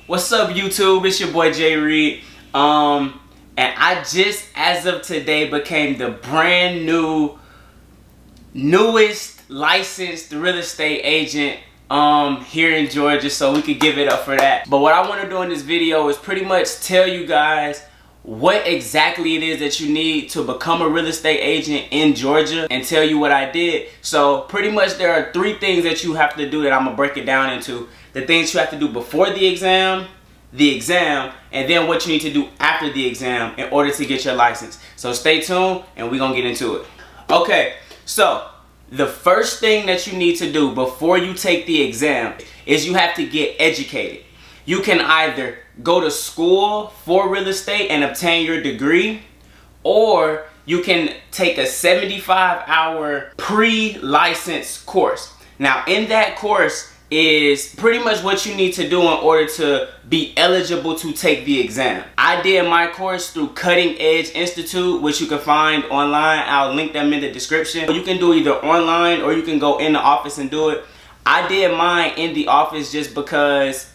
What's up, YouTube? It's your boy Jay Reed. And I just, as of today, became the brand newest licensed real estate agent here in Georgia, so we could give it up for that. But what I want to do in this video is pretty much tell you guys what exactly it is that you need to become a real estate agent in Georgia, and tell you what I did. So pretty much there are 3 things that you have to do that I'm gonna break it down into. The things you have to do before the exam, and then what you need to do after the exam in order to get your license. So stay tuned and we're gonna get into it. Okay, so the first thing that you need to do before you take the exam is you have to get educated. You can either go to school for real estate and obtain your degree, or you can take a 75-hour pre-license course. Now, in that course is pretty much what you need to do in order to be eligible to take the exam. I did my course through Cutting Edge Institute, which you can find online. I'll link them in the description. You can do either online or you can go in the office and do it. I did mine in the office just because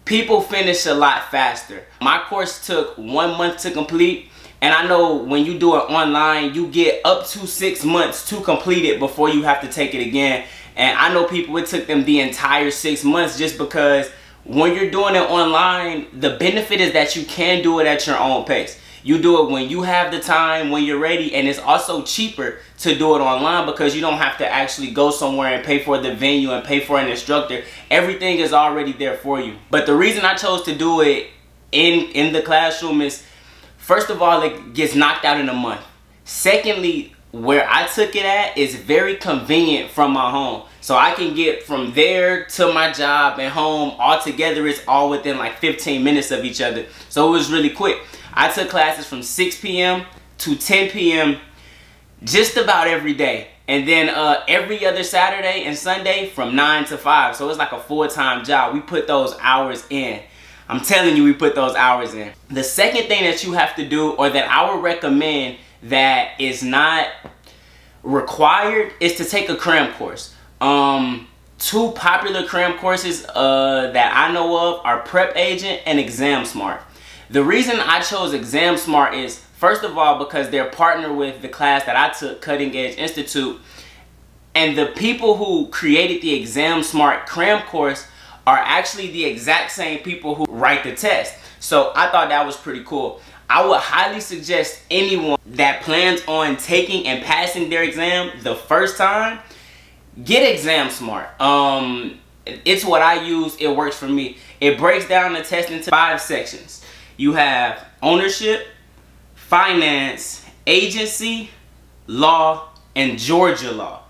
people finish a lot faster. My course took 1 month to complete, and I know when you do it online, you get up to 6 months to complete it before you have to take it again. And I know people, it took them the entire 6 months, just because when you're doing it online, the benefit is that you can do it at your own pace. You do it when you have the time, when you're ready, and it's also cheaper to do it online because you don't have to actually go somewhere and pay for the venue and pay for an instructor. Everything is already there for you. But the reason I chose to do it in the classroom is, first of all, it gets knocked out in a month. Secondly, where I took it at is very convenient from my home. So I can get from there to my job and home all together. It's all within like 15 minutes of each other. So it was really quick. I took classes from 6 p.m. to 10 p.m. just about every day. And then every other Saturday and Sunday from 9 to 5. So it's like a full-time job. We put those hours in. I'm telling you, we put those hours in. The second thing that you have to do, or that I would recommend that is not required, is to take a cram course. 2 popular cram courses that I know of are Prep Agent and Exam Smart. The reason I chose Exam Smart is, first of all, because they're partnered with the class that I took, Cutting Edge Institute, and the people who created the Exam Smart cram course are actually the exact same people who write the test. So I thought that was pretty cool. I would highly suggest anyone that plans on taking and passing their exam the first time, get Exam Smart. It's what I use. It works for me. It breaks down the test into 5 sections. You have ownership, finance, agency, law, and Georgia law.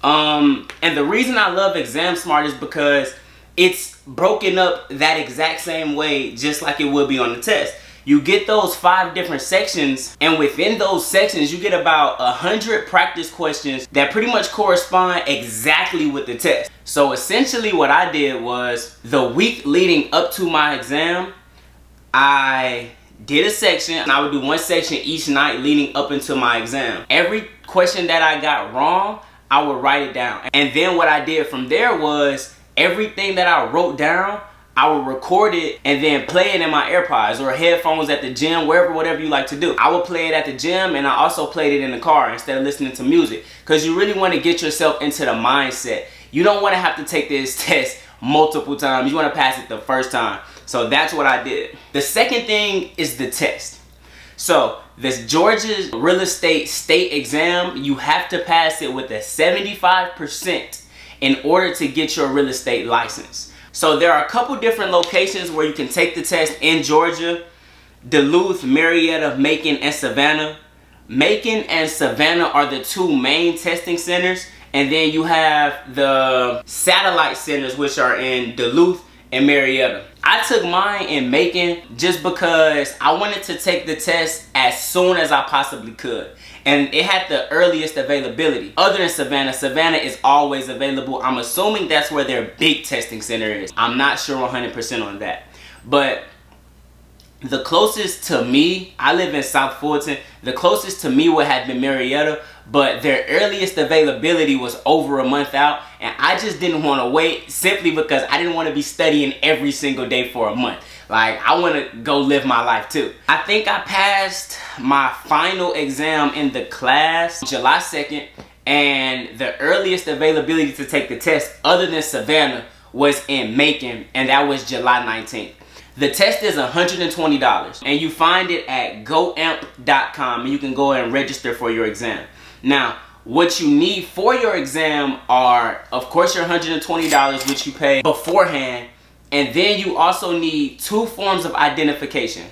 And the reason I love Exam Smart is because it's broken up that exact same way, just like it would be on the test. You get those 5 different sections, and within those sections you get about 100 practice questions that pretty much correspond exactly with the test. So essentially what I did was, the week leading up to my exam, I did a section, and I would do 1 section each night leading up into my exam. Every question that I got wrong, I would write it down. And then what I did from there was, everything that I wrote down, I would record it and then play it in my AirPods or headphones at the gym, wherever, whatever you like to do. I would play it at the gym, and I also played it in the car instead of listening to music, because you really want to get yourself into the mindset. You don't want to have to take this test multiple times. You want to pass it the first time. So that's what I did. The second thing is the test. So this Georgia real estate state exam, you have to pass it with a 75% in order to get your real estate license. So there are a couple different locations where you can take the test in Georgia: Duluth, Marietta, Macon, and Savannah. Macon and Savannah are the 2 main testing centers, and then you have the satellite centers, which are in Duluth and Marietta. I took mine in Macon just because I wanted to take the test as soon as I possibly could. And it had the earliest availability. Other than Savannah, Savannah is always available. I'm assuming that's where their big testing center is. I'm not sure 100% on that. But The closest to me, I live in South Fulton, the closest to me would have been Marietta, but their earliest availability was over a month out, and I just didn't want to wait simply because I didn't want to be studying every single day for a month. Like, I want to go live my life too. I think I passed my final exam in the class July 2nd, and the earliest availability to take the test other than Savannah was in Macon, and that was July 19th. The test is $120, and you find it at goamp.com, and you can go and register for your exam. Now, what you need for your exam are, of course, your $120, which you pay beforehand, and then you also need 2 forms of identification.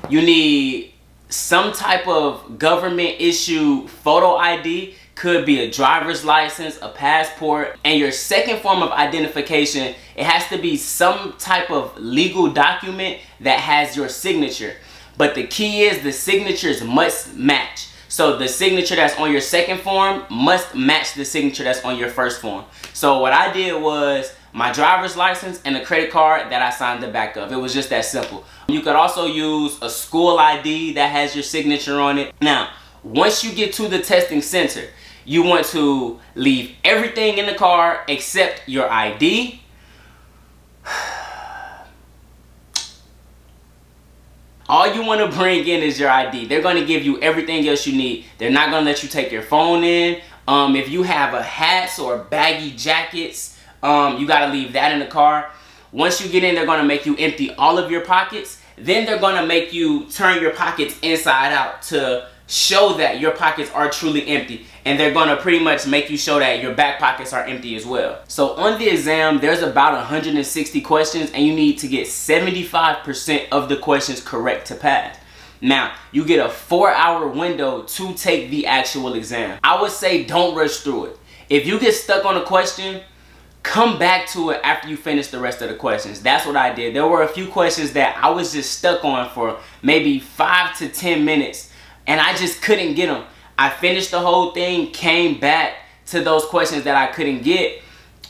You need some type of government issued photo ID, could be a driver's license, a passport, and your second form of identification, it has to be some type of legal document that has your signature. But the key is the signatures must match. So the signature that's on your second form must match the signature that's on your first form. So what I did was my driver's license and a credit card that I signed the back of. It was just that simple. You could also use a school ID that has your signature on it. Now, once you get to the testing center, you want to leave everything in the car except your ID. All you want to bring in is your ID. They're going to give you everything else you need. They're not going to let you take your phone in. If you have a hats or baggy jackets, you got to leave that in the car. Once you get in, they're going to make you empty all of your pockets. Then they're going to make you turn your pockets inside out to show that your pockets are truly empty. And they're going to pretty much make you show that your back pockets are empty as well. So on the exam, there's about 160 questions, and you need to get 75% of the questions correct to pass. Now, you get a 4-hour window to take the actual exam. I would say don't rush through it. If you get stuck on a question, come back to it after you finish the rest of the questions. That's what I did. There were a few questions that I was just stuck on for maybe 5 to 10 minutes, and I just couldn't get them. I finished the whole thing, came back to those questions that I couldn't get,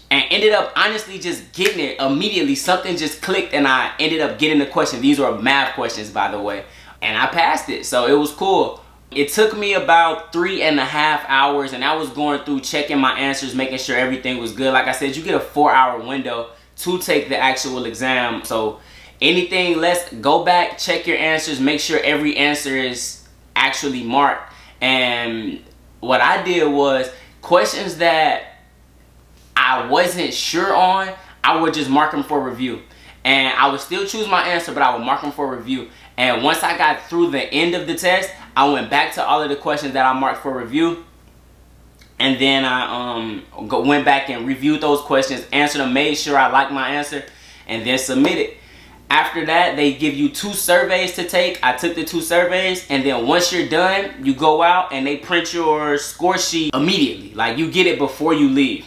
and ended up honestly just getting it immediately. Something just clicked, and I ended up getting the question. These were math questions, by the way, and I passed it, so it was cool. It took me about 3.5 hours, and I was going through checking my answers, making sure everything was good. Like I said, you get a 4-hour window to take the actual exam. So anything less, go back, check your answers, make sure every answer is actually marked. And what I did was questions that I wasn't sure on, I would just mark them for review. And I would still choose my answer, but I would mark them for review. And once I got through the end of the test, I went back to all of the questions that I marked for review. And then I went back and reviewed those questions, answered them, made sure I liked my answer, and then submitted. After that, they give you 2 surveys to take. I took the 2 surveys, and then once you're done, you go out and they print your score sheet immediately. Like, you get it before you leave.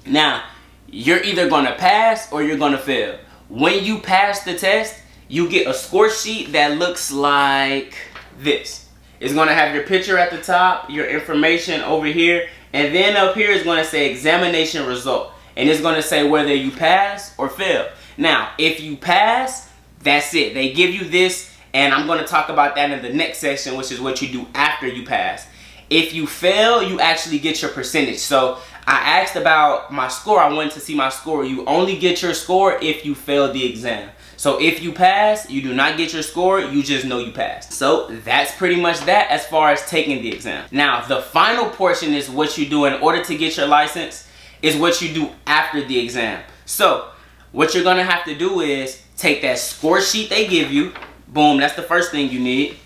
Now, you're either going to pass or you're going to fail. When you pass the test, you get a score sheet that looks like this. It's going to have your picture at the top, your information over here, and then up here is going to say examination result. And it's going to say whether you pass or fail. Now, if you pass, that's it. They give you this, and I'm going to talk about that in the next section, which is what you do after you pass. If you fail, you actually get your percentage. So I asked about my score. I wanted to see my score. You only get your score if you failed the exam. So if you pass, you do not get your score. You just know you passed. So that's pretty much that as far as taking the exam. Now, the final portion is what you do in order to get your license, is what you do after the exam. So what you're going to have to do is take that score sheet they give you. Boom, that's the first thing you need.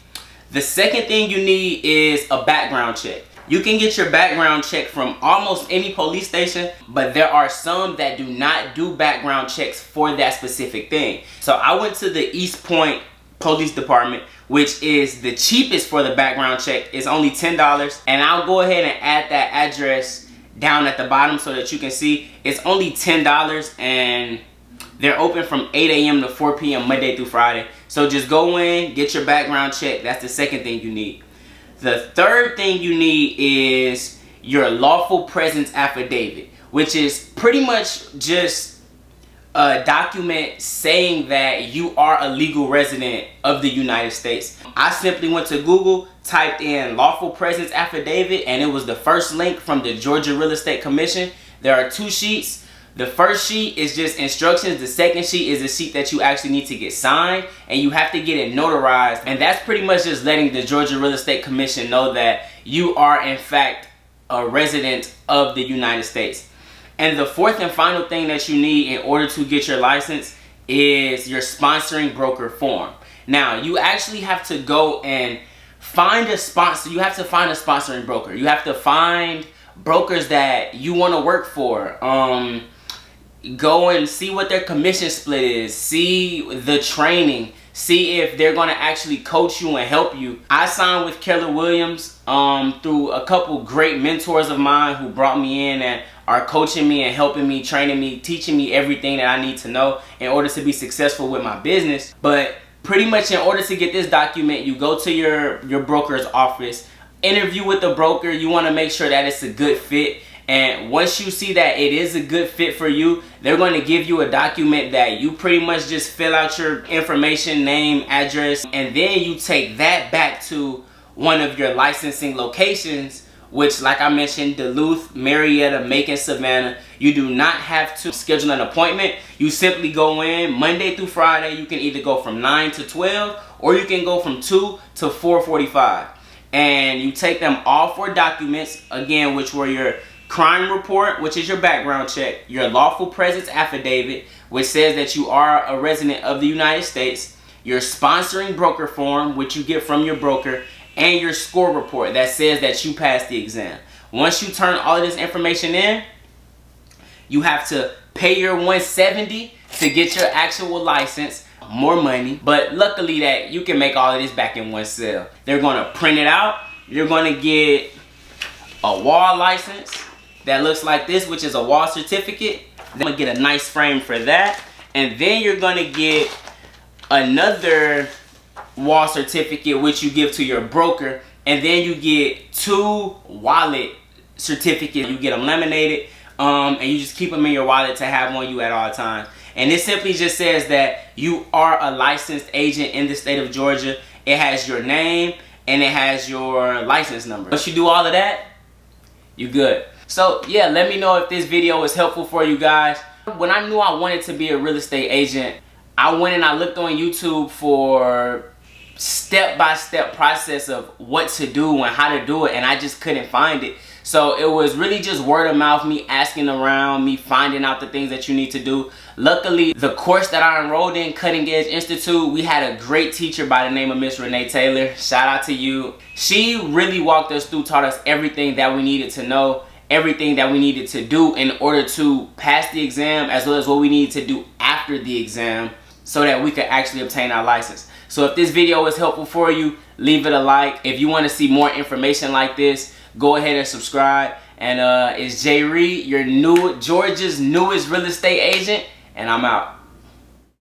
The second thing you need is a background check. You can get your background check from almost any police station, but there are some that do not do background checks for that specific thing. So I went to the East Point Police Department, which is the cheapest for the background check. It's only $10, and I'll go ahead and add that address down at the bottom so that you can see. It's only $10, and they're open from 8 a.m. to 4 p.m. Monday through Friday. So just go in, get your background check. That's the second thing you need. The third thing you need is your lawful presence affidavit, which is pretty much just a document saying that you are a legal resident of the United States. I simply went to Google, typed in lawful presence affidavit, and it was the first link from the Georgia Real Estate Commission. There are 2 sheets. The first sheet is just instructions. The second sheet is a sheet that you actually need to get signed, and you have to get it notarized. And that's pretty much just letting the Georgia Real Estate Commission know that you are in fact a resident of the United States. And the fourth and final thing that you need in order to get your license is your sponsoring broker form. Now, you actually have to go and find a sponsor. You have to find a sponsoring broker. You have to find brokers that you want to work for. Go and see what their commission split is, see the training, see if they're going to actually coach you and help you. I signed with Keller Williams through a couple great mentors of mine who brought me in and are coaching me and helping me, training me, teaching me everything that I need to know in order to be successful with my business. But pretty much in order to get this document, you go to your broker's office, interview with the broker. You want to make sure that it's a good fit. And once you see that it is a good fit for you, they're going to give you a document that you pretty much just fill out your information, name, address, and then you take that back to one of your licensing locations, which, like I mentioned, Duluth, Marietta, Macon, Savannah. You do not have to schedule an appointment. You simply go in Monday through Friday. You can either go from 9 to 12 or you can go from 2 to 4:45. And you take them all 4 documents, again, which were your crime report, which is your background check, your lawful presence affidavit, which says that you are a resident of the United States, your sponsoring broker form, which you get from your broker, and your score report that says that you passed the exam. Once you turn all of this information in, you have to pay your $170 to get your actual license, more money, but luckily that you can make all of this back in one sale. They're going to print it out. You're going to get a wall license that looks like this, which is a wall certificate. Then you're going to get a nice frame for that. And then you're going to get another wall certificate, which you give to your broker. And then you get 2 wallet certificates. You get them laminated, and you just keep them in your wallet to have on you at all times. And it simply just says that you are a licensed agent in the state of Georgia. It has your name and it has your license number. Once you do all of that, you good. So yeah, let me know if this video was helpful for you guys. When I knew I wanted to be a real estate agent, I went and I looked on YouTube for step-by-step process of what to do and how to do it, and I just couldn't find it. So it was really just word of mouth, me asking around, me finding out the things that you need to do. Luckily, the course that I enrolled in, Cutting Edge Institute, we had a great teacher by the name of Miss Renee Taylor. Shout out to you. She really walked us through, taught us everything that we needed to know, everything that we needed to do in order to pass the exam, as well as what we needed to do after the exam so that we could actually obtain our license. So if this video was helpful for you, leave it a like. If you want to see more information like this, go ahead and subscribe. And it's Jay Reed, your Georgia's newest real estate agent, and I'm out.